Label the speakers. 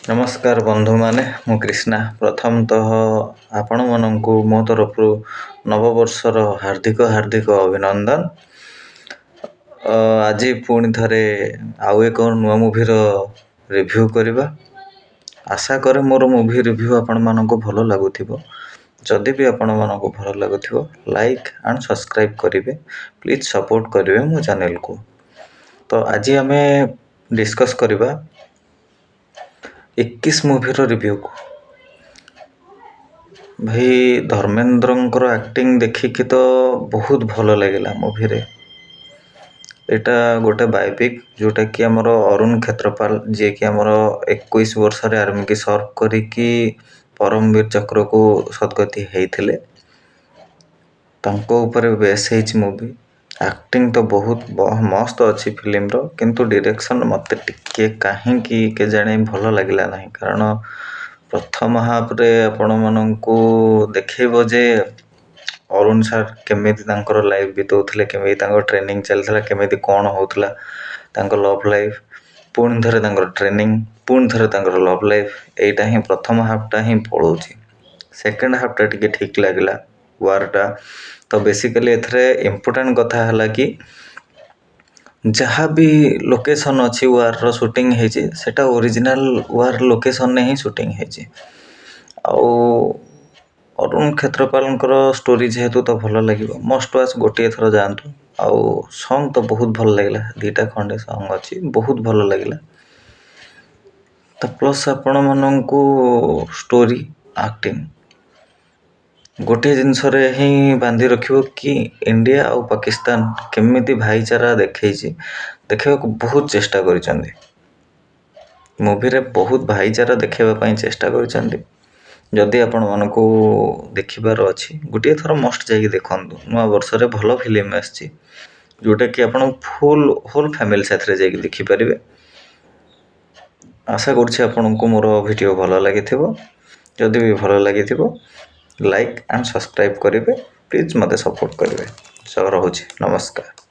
Speaker 1: नमस्कार बंधु माने मु कृष्णा प्रथमतः आपण मानंकु मो तरफरु नववर्षर हार्दिक अभिनंदन। आज पुणी थरे आउ एक नुआ मूवीर रिव्यू करवा। आशा करे मोर मूवी रिव्यू आपण मानंकु भलो लागुथिबो। जदि भी आपण मानंकु भलो लागुथिबो लाइक एंड सब्सक्राइब करिवे, प्लीज सपोर्ट करिवे मो चैनल को। तो आज हमें डिस्कस करवा 21 मूवीर रिव्यू को। भाई धर्मेंद्र एक्टिंग देखिकी तो बहुत भल लगे मूवी रे। एटा गोटे बायोपिक जोटा कि आमर अरुण क्षेत्रपाल जी कि आमर 21 वर्ष आर्मी की सर्व करिकी परमवीर चक्र को सदगति होते ऊपर बेस मूवी। एक्टिंग तो बहुत मस्त अच्छी फिल्म रो, किंतु डायरेक्शन मत टिके कहीं के जाने भल लगिला नहीं। कारण प्रथम हाफ रे आपण मानंकु देखैबो जे अरुण सर केमिति तांकर लाइफ बितौथिले, केमिति तांकर ट्रेनिंग चलथिला, केमिति कोन होउथिला तांकर लव लाइफ, पुणी थरे तांकर ट्रेनिंग, पुणी थरे तांकर लव लाइफ। एटा ही प्रथम हाफ टा ही पळौछि। सेकंड हाफ टा टिके ठीक लागिला वार टा। तो बेसिकली एथरे इंपोर्टेंट कथा हला कि जहाँ भी लोकेशन अच्छी वार रो शूटिंग हेछि सेटा ओरिजिनल वार लोकेशन ने ही शूटिंग हेछि। अरुण क्षेत्रपाल स्टोरी जेहेतु तो भल लगे मस्ट वाच गोटे थर जातु। आउ सॉन्ग तो बहुत भल लगे, दीटा खंडे सॉन्ग अच्छी बहुत भल लगे। तो प्लस आपण मानंकु स्टोरी एक्टिंग गोटे जिनस ही बांधी रखिबो कि इंडिया और पाकिस्तान केमिति भाईचारा देखा बहुत चेष्टा करिसेंती। मूवी रे बहुत भाईचारा देखेबा पई चेष्टा करिसेंती। जदि आपण मानको देखिबार अछि गोटे थर मस्ट जाई देखंतु। नुआ वर्ष रे भलो फिल्म आछि जोटा कि आपण फुल होल फैमिली साथ रे जाई देखि परिबे। आशा करछि आपनको मोर वीडियो भलो लागिथिबो। जदि भी भलो लागिथिबो लाइक एंड सब्सक्राइब करेंगे, प्लीज मते सपोर्ट करेंगे। सब रहुछि, नमस्कार।